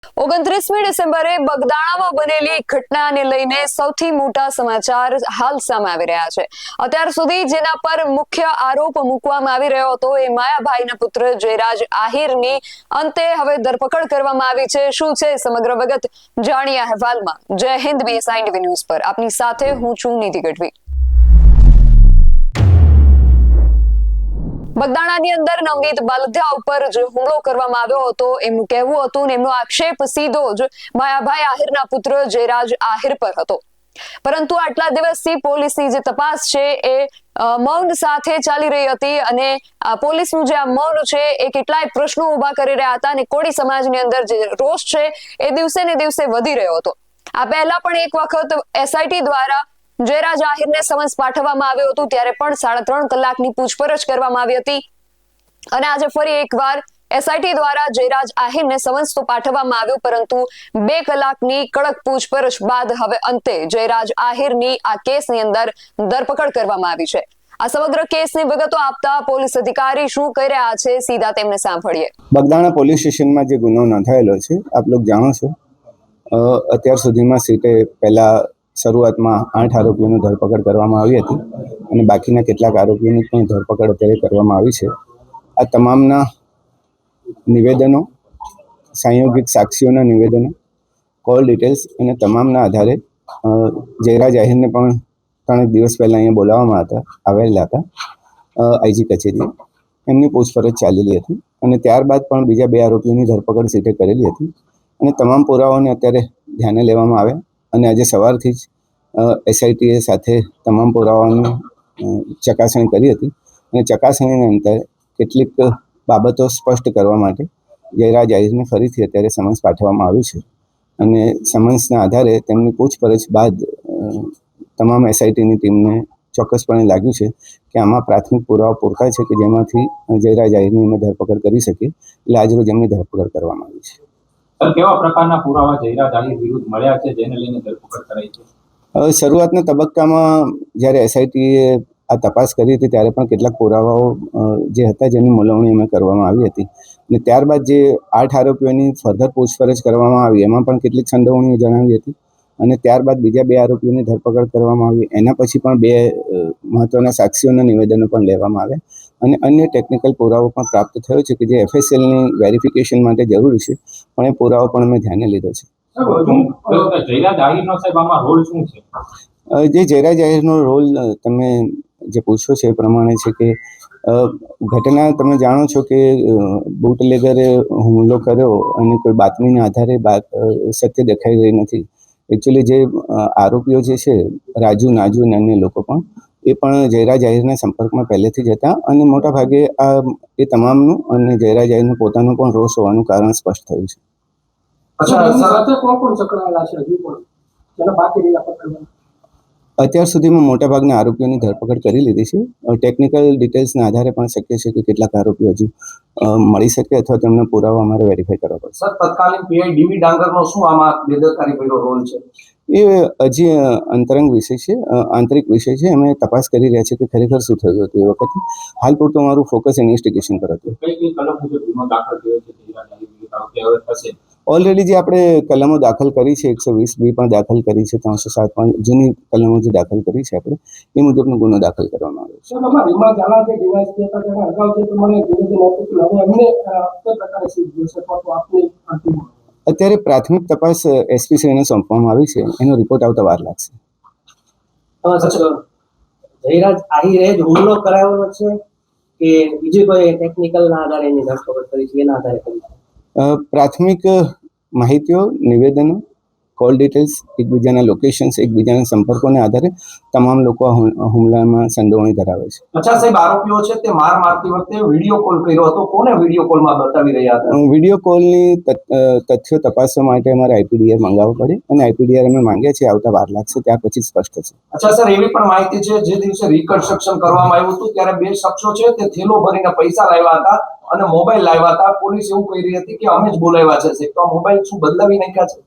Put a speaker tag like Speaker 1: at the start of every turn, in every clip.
Speaker 1: 29મી ડિસેમ્બરે બગદાણામાં બનેલી ઘટનાને લઈને સૌથી મોટા સમાચાર હાલ સામે આવી રહ્યા છે। અત્યાર સુધી જેના પર મુખ્ય આરોપ મૂકવામાં આવી રહ્યો હતો એ માયાભાઈના પુત્ર જયરાજ આહિરની અંતે હવે ધરપકડ કરવામાં આવી છે। શું છે સમગ્ર વિગત જાણીએ અહેવાલમાં। જય હિન્દ BSI ટીવી ન્યૂઝ પર આપની સાથે હું છું નિધિ ગઢવી। બગદાણાની અંદર નવનીત બાલદિયા ઉપર જે હુમલો કરવામાં આવ્યો હતો એમનું કહેવું હતું ને એમનો આક્ષેપ સીધો જ માયાભાઈ આહિરના પુત્ર જયરાજ આહિર પર હતો, પરંતુ આટલા દિવસથી પોલીસની જે તપાસ છે એ મૌન સાથે ચાલી રહી હતી અને પોલીસનું જે આ મૌન છે એ કેટલાય પ્રશ્નો ઉભા કરી રહ્યા હતા અને કોળી સમાજની અંદર જે રોષ છે એ દિવસે ને દિવસે વધી રહ્યો હતો। આ પહેલા પણ એક વખત SIT દ્વારા જયરાજ આહિરને સમન્સ પાઠવવામાં આવ્યો હતો, ત્યારે પણ 3.5 કલાકની પૂછપરછ કરવામાં આવી હતી અને આજે ફરી એકવાર SIT દ્વારા જયરાજ આહિરને સમન્સ તો પાઠવવામાં આવ્યો, પરંતુ 2 કલાકની કડક પૂછપરછ બાદ હવે અંતે જયરાજ આહિરની આ કેસની અંદર ધરપકડ કરવામાં આવી છે। આ સમગ્ર કેસની વિગતો આપતા પોલીસ અધિકારી શું કહી રહ્યા છે સીધા તેમને સાંભળીએ।
Speaker 2: બગદાણા પોલીસ સ્ટેશનમાં જે ગુનો નોંધાયેલો છે આપ લોકો જાણો છો, અત્યાર સુધીમાં સીટે પહેલા શરૂઆતમાં 8 આરોપીઓની ધરપકડ કરવામાં આવી હતી અને બાકીના કેટલાક આરોપીઓની પણ ધરપકડ અત્યારે કરવામાં આવી છે। આ તમામના નિવેદનો, સંયોગિત સાક્ષીઓના નિવેદનો, કોલ ડિટેલ્સ અને તમામના આધારે જયરાજ આહિરને પણ 3 દિવસ પહેલાં અહીંયા બોલાવવામાં આવેલા હતા IG કચેરીએ। એમની પૂછપરછ ચાલેલી હતી અને ત્યારબાદ પણ બીજા 2 આરોપીઓની ધરપકડ સીટે કરેલી હતી અને તમામ પુરાવાઓને અત્યારે ધ્યાને લેવામાં આવ્યા અને આજે સવારથી જ SITએ સાથે તમામ પુરાવાઓની ચકાસણી કરી હતી અને ચકાસણીના અંતે કેટલીક બાબતો સ્પષ્ટ કરવા માટે જયરાજ આહિરને ફરીથી અત્યારે સમન્સ પાઠવવામાં આવ્યું છે અને સમન્સના આધારે તેમની પૂછપરછ બાદ તમામ SITની ટીમને ચોક્કસપણે લાગ્યું છે કે આમાં પ્રાથમિક પુરાવા પૂરતા છે કે જેમાંથી જયરાજ આહિરની અમે ધરપકડ કરી શકીએ, એટલે આજરોજ એમની ધરપકડ કરવામાં આવી છે।
Speaker 3: કેવા પ્રકારના પુરાવા જયરાજ આહિર વિરુદ્ધ મળ્યા છે જેને લઈને ધરપકડ કરાઈ છે?
Speaker 2: શરૂઆતના તબક્કામાં જ્યારે SITએ આ તપાસ કરી હતી ત્યારે પણ કેટલાક પુરાવાઓ જે હતા જેની મૂલવણી અમે કરવામાં આવી હતી અને ત્યારબાદ જે 8 આરોપીઓની ફર્ધર પૂછપરછ કરવામાં આવી એમાં પણ કેટલીક સંડોવણીઓ જણાવી હતી અને ત્યારબાદ બીજા 2 આરોપીઓની ધરપકડ કરવામાં આવી। એના પછી પણ 2 મહત્વના સાક્ષીઓના નિવેદનો પણ લેવામાં આવ્યા અને અન્ય ટેકનિકલ પુરાવો પણ પ્રાપ્ત થયો છે કે જે FSLની વેરિફિકેશન માટે જરૂરી છે, પણ એ પુરાવો પણ અમે ધ્યાને લીધો છે।
Speaker 3: જયરાજ આહિરનો સાહેબ આમાં રોલ શું છે?
Speaker 2: જે જયરાજ આહિરનો રોલ તમે જે પૂછો છે એ પ્રમાણે છે કે ઘટના તમે જાણો છો કે બુટલેગરે હુમલો કર્યો અને કોઈ બાતમીના આધારે સત્ય દેખાઈ રહી નથી। એકચ્યુઅલી જે આરોપીઓ જે છે રાજુ, નાજુ અને અન્ય લોકો પણ એ પણ જયરાજ આહિરના સંપર્કમાં પહેલેથી જ હતા અને મોટા ભાગે એ તમામનું અને જયરાજ આહિરનું પોતાનું પણ રોષ હોવાનું કારણ સ્પષ્ટ થયું છે। અત્યાર સુધીમાં મોટાભાગના આરોપીઓની ધરપકડ કરી લીધી છે। ટેકનિકલ ડિટેલ્સના આધારે પણ શક્ય છે કે કેટલાક આરોપીઓ હજુ મળી શકે અથવા તેમના પુરાવા અમારે વેરીફાઈ કરવા પડશે।
Speaker 3: સર, તત્કાલીન PI DV ડાંગરનો શું આમાં બેદરકારી ભર્યો રોલ છે?
Speaker 2: એ હજી અંતરંગ વિષય છે, આંતરિક વિષય છે। અમે તપાસ કરી રહ્યા છીએ કે ખરેખર શું થયું હતું એ વખતે। હાલ પૂરતું અમારું ફોકસ ઇન્વેસ્ટિગેશન પર હતું। ઓલરેડી જે આપણે કલમો દાખલ કરી છે 120B પણ દાખલ કરી છે, 307 પણ જૂની કલમો જે દાખલ કરી છે આપણે એ મુજબનો ગુનો દાખલ કરવામાં આવ્યો છે। અત્યારે પ્રાથમિક તપાસ SP શ્રીને સોંપવામાં આવી છે, એનો રિપોર્ટ આવતા વાર લાગશે।
Speaker 4: જયરાજ આહિરે જ હુમલો કરાવ્યો છે કે બીજી કોઈ ટેકનિકલના આધારે એની ધરપકડ કરી છે, એના આધારે કરી છે?
Speaker 2: પ્રાથમિક માહિતીઓ, નિવેદનો, કોલ ડિટેલ્સ, એકબીજાના લોકેશન્સ, એકબીજાના સંપર્કોના આધારે તમામ લોકો હુમલામાં સંડોવણી ધરાવે છે।
Speaker 3: અચ્છા સાહેબ, આરોપીઓ છે તે માર મારતી વખતે વિડીયો કોલ કર્યો હતો, કોને વિડીયો કોલમાં બતાવી રહ્યા હતા?
Speaker 2: વિડીયો કોલની તથ્યો તપાસવા માટે અમારે IPDR મંગાવવું પડે અને IPDR અમે માંગ્યા છે, આવતા વાર લાગશે, ત્યાર પછી સ્પષ્ટ થશે।
Speaker 3: અચ્છા સર, એવી પણ માહિતી છે જે દિવસે રિકન્સ્ટ્રક્શન કરવામાં આવ્યું હતું ત્યારે 2 શખ્સો છે તે થેલો ભરીને પૈસા લાવ્યા હતા અને મોબાઈલ લાવ્યા હતા। પોલીસ એવું કહી રહી હતી કે અમે જ બોલાવ્યા છે, તો મોબાઈલ શું બદલાવી નાખ્યા છે?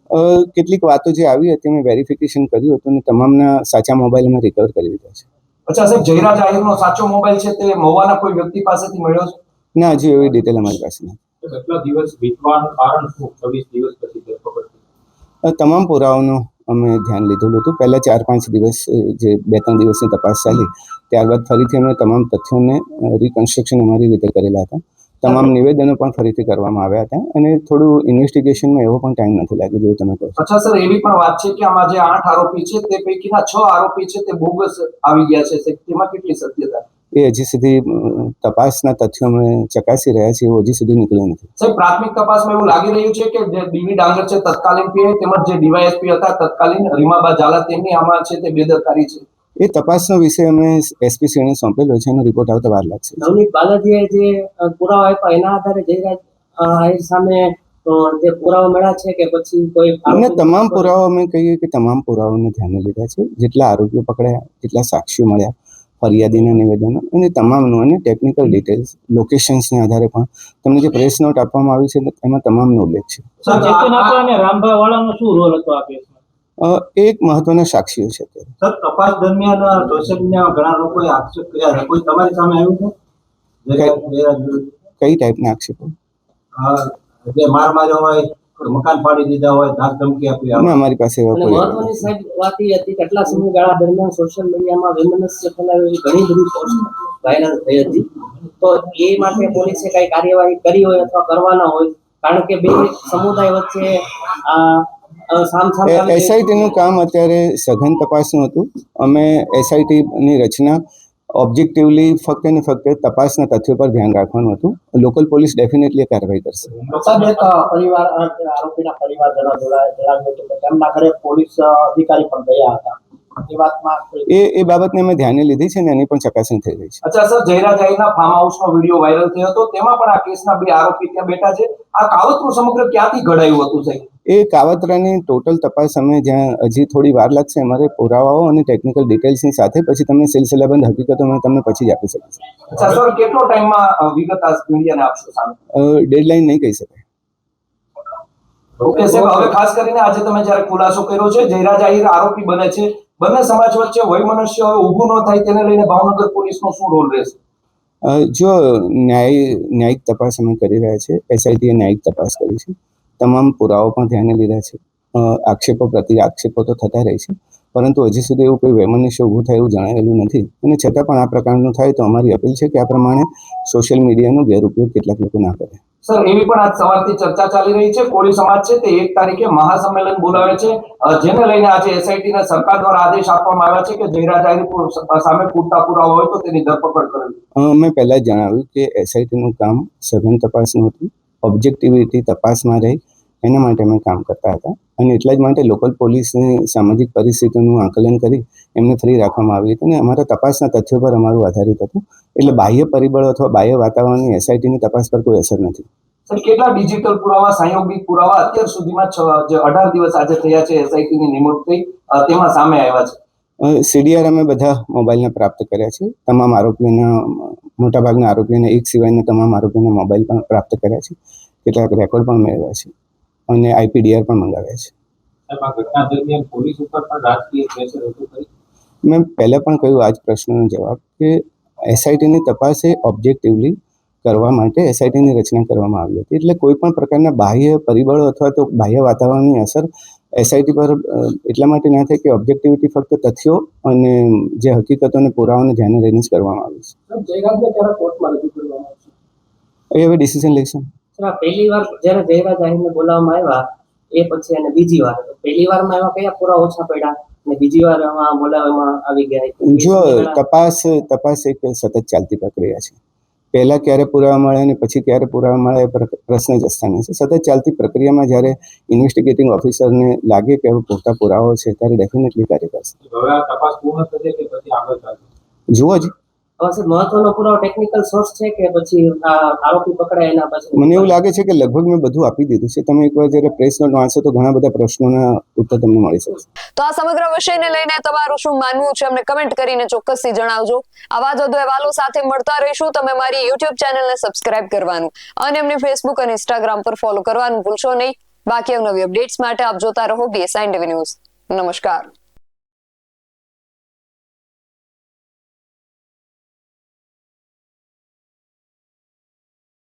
Speaker 2: કેટલીક વાતો જે આવી હતી મેં વેરિફિકેશન કર્યું હતું અને તમામના સાચા મોબાઈલ અમે રિકવર કરી લીધા છે।
Speaker 3: અચ્છા સાહેબ, જયરાજ આહિરનો સાચો મોબાઈલ છે તે મહુવાના કોઈ વ્યક્તિ પાસેથી મળ્યો છે?
Speaker 2: ના, હજી એવી ડિટેલ અમારી પાસે નથી।
Speaker 5: કેટલા દિવસ વીતવાનું કારણ શું? 26 દિવસ પછી ધરપકડ
Speaker 2: તમામ પુરાવાનો અમે ધ્યાન લીધેલું હતું. પહેલા 4-5 દિવસ જે 2-3 દિવસની તપાસ ચાલી, ત્યારબાદ ફરીથી અમે તમામ તથ્યોને રિકન્સ્ટ્રક્શન અમારી રીતે કરેલા હતા. તમામ નિવેદનો પણ ફરીથી કરવામાં આવ્યા હતા અને થોડું ઇન્વેસ્ટિગેશનમાં એવો પણ ટાઈમ નથી લાગ્યો જેવું તમે કહો છો.
Speaker 3: અચ્છા સર, એવી પણ વાત છે કે આમાં જે 8 આરોપી છે તે પૈકીના 6 આરોપી છે તે બોગસ આવી ગયા છે. તેમાં કેટલી સત્યતા?
Speaker 2: એ હજી સુધી તપાસના તથ્યો અમે ચકાસી રહ્યા છીએ, એવું હજી સુધી નીકળ્યું નથી.
Speaker 3: સાહેબ, પ્રાથમિક તપાસમાં એવું લાગી રહ્યું છે કે જે ડીવી ડાંગર છે તત્કાલીન પીઆઈ તેમજ જે ડીવાયએસપી હતા તત્કાલીન રીમાબા ઝાલા તેમની આમાં છે તે બેદરકારી છે.
Speaker 2: એ તપાસનો વિષય અમે એસપીસીને સોંપેલો છે, એનો રિપોર્ટ આવતા વાર લાગશે.
Speaker 4: નવનીત બાલાજીએ જે પુરાવા આપ્યા એના આધારે જયરાજ આહિર સામે જે પુરાવા મળ્યા છે કે પછી કોઈ
Speaker 2: અને તમામ પુરાવા અમે કહીએ કે તમામ પુરાવાઓને ધ્યાને લીધા છે. જેટલા આરોપીઓ પકડાયા, જેટલા સાક્ષીઓ મળ્યા, ફરિયાદીના નિવેદનો અને તમામનું અને ટેકનિકલ ડિટેલ્સ, લોકેશન્સને આધારે પણ તમને જે પ્રેસ નોટ આપવામાં આવી છે એમાં તમામનો ઉલ્લેખ છે.
Speaker 5: સર, ચેતન આપા અને રામભાઈ વાળાનો શું રોલ હતો આ કેસમાં?
Speaker 2: એ એક મહત્વના સાક્ષીઓ છે.
Speaker 5: સર, તપાસ દરમિયાન સોશિયલ મીડિયામાં ઘણા લોકોએ આક્ષેપ કર્યા છે. કોઈ તમારી સામે આવ્યું છે?
Speaker 2: કઈ ટાઈપના આક્ષેપો?
Speaker 5: જે માર માર્યો હોય, મકાન પાડી દીધા હોય, ધાક ધમકી આપી
Speaker 2: અને અમારી પાસે એવા
Speaker 4: અને
Speaker 2: કોઈ
Speaker 4: મહત્વની સાહેબ વાત એ હતી કે કેટલા સમયગાળા દરમિયાન સોશિયલ મીડિયામાં વૈમનસ્ય ફેલાવે એવી ઘણી બધી પોસ્ટ વાયરલ થઈ હતી. તો એ માટે પોલીસે કઈ કાર્યવાહી કરી હોય અથવા કરવાના હોય, કારણ કે બે સમુદાય વચ્ચે
Speaker 2: એસઆઈટીનું કામ અત્યારે સઘન તપાસનું હતું. અમે એસઆઈટીની રચના ઓબ્જેક્ટિવલી ફક્ત ને ફક્ત તપાસના તથ્યો પર ધ્યાન રાખવાનું હતું. લોકલ પોલીસ ડેફિનેટલી કાર્યવાહી કરશે.
Speaker 4: પરિવાર આરોપીના પરિવારજનો જણાવ્યું હતું કે તેમના ઘરે પોલીસ અધિકારી પણ ગયા હતા. એ વાતમાં
Speaker 2: એ બાબતને અમે ધ્યાને લીધી છે અને એની પણ ચકાસણી થઈ રહી છે.
Speaker 3: અચ્છા સર, જયરાજ આહિરના ફાર્મ હાઉસનો વિડીયો વાયરલ થયો હતો, તેમાં પણ આ કેસના 2 આરોપી ત્યાં બેઠા છે. આ કાવતરું સમગ્ર ક્યાંથી ઘડાયું હતું સાહેબ?
Speaker 2: એ કાવતરાની ટોટલ તપાસ અમે જ્યાં હજી થોડી વાર લાગશે, અમારે પુરાવાઓ અને ટેકનિકલ ડિટેલ્સની સાથે પછી તમને સિલસિલાબંધ હકીકતો અમે તમને પછી જ આપી શકીશ.
Speaker 3: અચ્છા સર, કેટલો ટાઈમમાં વિગત આ મીડિયાને આપશો સામે?
Speaker 2: ડેડલાઇન નહીં કહી શકાય.
Speaker 3: ઓકે સાહેબ, હવે ખાસ કરીને આજે તમે જ્યારે ખુલાસો કર્યો છે જયરાજ આહિર આરોપી બને છે, બંને સમાજ વચ્ચે વૈમનસ્ય હવે ઊભું ન થાય તેને લઈને ભાવનગર પોલીસનો શું રોલ રહેશે?
Speaker 2: જો ન્યાયિક તપાસ અમે કરી રહ્યા છીએ, એસઆઈટીએ ન્યાયિક તપાસ કરી છે, તમામ પુરાવો પણ ધ્યાને લીધા છે. આક્ષેપો પ્રતિ આક્ષેપો તો થતા રહે છે, પરંતુ હજી સુધી એવું કોઈ વૈમનસ્ય ઊભું થાય એવું જણાયેલું નથી. અને છતાં પણ આ પ્રકારનું થાય તો અમારી અપીલ છે કે આ પ્રમાણે સોશિયલ મીડિયાનો ગેરઉપયોગ કેટલાક લોકો ના કરે.
Speaker 3: સર, એવી પણ આજ સવારથી ચર્ચા ચાલી રહી છે, કોળી સમાજ છે તે 1 તારીખે મહાસંમેલન બોલાવે છે, જેને લઈને આજે એસઆઈટીને સરકાર દ્વારા આદેશ આપવામાં આવ્યા છે કે જયરાજ આહિર સામે પૂરતા પુરાવા હોય તો તેની ધરપકડ કરવી.
Speaker 2: મેં પહેલા જ જણાવ્યું કે એસઆઈટીનું કામ સઘન તપાસનું હતું, ઓબ્જેક્ટિવિટી તપાસમાં રહી એના માટે અમે કામ કરતા હતા. અને એટલા જ માટે લોકલ પોલીસની સામાજિક પરિસ્થિતિનું આકલન કરી એમને ફ્રી રાખવામાં આવી હતી અને અમારા તપાસના તથ્યો પર અમારું આધારિત હતું. એટલે બાહ્ય પરિબળો અથવા બાહ્ય વાતાવરણની એસઆઈટીની તપાસ પર કોઈ અસર નથી.
Speaker 3: સર, કેટલા ડિજિટલ પુરાવા, સંયોગિક પુરાવા અત્યાર સુધીમાં જે 18 દિવસ આજે થયા છે એસઆઈટીની નિમણૂક થઈ તેમાં સામે આવ્યા છે?
Speaker 2: સીડીઆર અમે બધા મોબાઈલને પ્રાપ્ત કર્યા છે. તમામ આરોપીઓના, મોટાભાગના આરોપીઓને એક સિવાયના તમામ આરોપીઓના મોબાઈલ પણ પ્રાપ્ત કર્યા છે. કેટલાક રેકોર્ડ પણ મેળવ્યા છે અને આઈપીડીઆર પણ મંગાવ્યા છે.
Speaker 5: આ ઘટના દરમિયાન પોલીસ ઉપર પણ રાજકીય પ્રેશર હતું ખરી?
Speaker 2: મેં પહેલાં પણ કહ્યું આ જ પ્રશ્નનો જવાબ કે એસઆઈટીની તપાસ એ ઓબ્જેક્ટિવલી કરવા માટે એસઆઈટીની રચના કરવામાં આવી હતી. એટલે કોઈ પણ પ્રકારના બાહ્ય પરિબળો અથવા તો બાહ્ય વાતાવરણની અસર એસઆઈટી પર એટલા માટે ના થાય કે ઓબ્જેક્ટિવિટી ફક્ત તથ્યો અને જે હકીકતોને પુરાવાને ધ્યાને લઈને જ કરવામાં આવી છે.
Speaker 4: જયરાજને ત્યારે કોર્ટમાં રજૂ કરવામાં આવશે?
Speaker 2: એ હવે ડિસિઝન લઈશું.
Speaker 4: પહેલી વાર જ્યારે જયરાજ આહિરને બોલાવવામાં આવ્યા એ પછી અને બીજી વાર, પહેલી વારમાં એમાં કયા પુરાવા ઓછા પડ્યા અને બીજી વાર બોલાવવામાં આવી ગયા?
Speaker 2: જો તપાસ એક સતત ચાલતી પ્રક્રિયા છે. પહેલા ક્યારે પુરાવા મળે અને પછી ક્યારે પુરાવા મળે એ પ્રશ્ન જ સ્થાને છે. સતત ચાલતી પ્રક્રિયામાં જ્યારે ઇન્વેસ્ટિગેટિંગ ઓફિસરને લાગે કે પૂરતા પુરાવાઓ છે ત્યારે ડેફિનેટલી કાર્ય કરશે.
Speaker 5: હવે આ તપાસ પૂર્ણ થશે કે પછી આગળ ચાલશે?
Speaker 2: જુઓ જ.
Speaker 4: મહત્વનો પુરાવો ટેકનિકલ સોર્સ છે કે પછી આરોપી પકડાય એના પછી?
Speaker 2: મને એવું લાગે છે કે લગભગ મેં બધું આપી દીધું છે. તમે એકવાર જ્યારે પ્રેસ નોટ વાંચો તો ઘણા બધા પ્રશ્નોના ઉત્તર તમને મળી શકશે.
Speaker 1: તો આ સમગ્ર વિષયને લઈને તમારું શું માનવું છે અમને કમેન્ટ કરીને ચોક્કસથી જણાવજો. આવા જ વધુ અહેવાલો સાથે મળતા રહીશું. તમે મારી યુટ્યુબ ચેનલને સબસ્ક્રાઇબ કરવાનું અને એમની ફેસબુક અને ઇન્સ્ટાગ્રામ પર ફોલો કરવાનું ભૂલશો નહીં. બાકી નવી અપડેટ્સ માટે આપ જોતા રહો BSI ટીવી ન્યૂઝ. નમસ્કાર.